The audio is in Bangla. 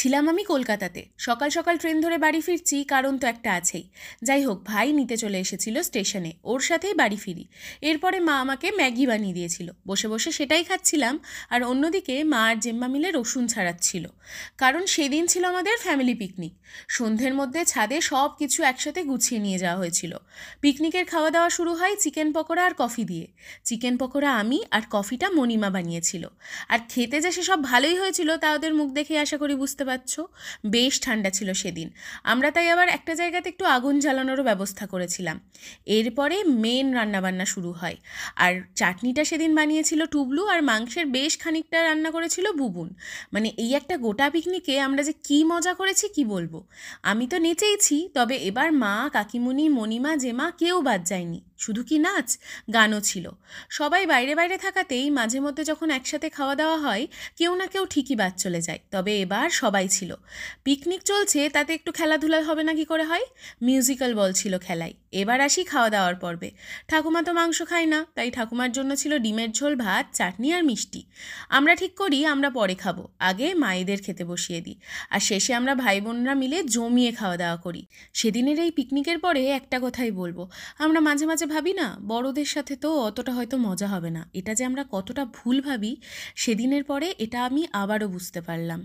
ছিলাম আমি কলকাতাতে। সকাল সকাল ট্রেন ধরে বাড়ি ফিরছি, কারণ তো একটা আছেই। যাই হোক, ভাই নিতে চলে এসেছিল স্টেশনে, ওর সাথেই বাড়ি ফিরি। এরপরে মা আমাকে ম্যাগি বানিয়ে দিয়েছিল, বসে বসে সেটাই খাচ্ছিলাম। আর অন্যদিকে মা আর জেম্মা মিলে রসুন ছাড়াচ্ছিল, কারণ সেদিন ছিল আমাদের ফ্যামিলি পিকনিক। সন্ধ্যের মধ্যে ছাদে সব কিছু একসাথে গুছিয়ে নিয়ে যাওয়া হয়েছিল। পিকনিকের খাওয়া দাওয়া শুরু হয় চিকেন পকোড়া আর কফি দিয়ে। চিকেন পকোড়া আমি, আর কফিটা মণিমা বানিয়েছিল। আর খেতে যে সেসব ভালোই হয়েছিল তা ওদের মুখ দেখে আশা করি বুঝতে পারছো। বেশ ঠান্ডা ছিল সেদিন। আমরা তাই আবার একটা জায়গাতে একটু আগুন জ্বালানোরও ব্যবস্থা করেছিলাম। এরপরে মেন রান্নাবান্না শুরু হয়। আর চাটনিটা সেদিন বানিয়েছিল টুবলু, আর মাংসের বেশ খানিকটা রান্না করেছিল বুবুন। মানে এই একটা গোটা পিকনিকে আমরা যে কী মজা করেছি কি বলবো। আমি তো নেচেইছি, তবে এবার মা, কাকিমুনি, মণিমা, জেমা কেউ বাদ যায়নি। শুধু কি নাচ, গানও ছিল। সবাই বাইরে বাইরে থাকাতেই মাঝে মধ্যে যখন একসাথে খাওয়া দাওয়া হয়, কেউ না কেউ ঠিকই বাদ চলে যায়। তবে এবার সবাই ছিল। পিকনিক চলছে, তাতে একটু খেলাধুলা হবে না কি করে হয়। মিউজিক্যাল বল ছিল খেলায়। এবার আসি খাওয়া দাওয়ার পর্বে। ঠাকুমা তো মাংস খায় না, তাই ঠাকুমার জন্য ছিল ডিমের ঝোল, ভাত, চাটনি আর মিষ্টি। আমরা ঠিক করি আমরা পরে খাবো, আগে মায়েদের খেতে বসিয়ে দিই। আর শেষে আমরা ভাই বোনরা মিলে জমিয়ে খাওয়া দাওয়া করি। সেদিনের এই পিকনিকের পরে একটা কথাই বলবো, আমরা মাঝে মাঝে ভাবি না, বড়দের সাথে তো অতটা হয়তো মজা হবে না। এটা যে আমরা কতটা ভুল ভাবি, সেদিনের পরে এটা আমি আবারও বুঝতে পারলাম।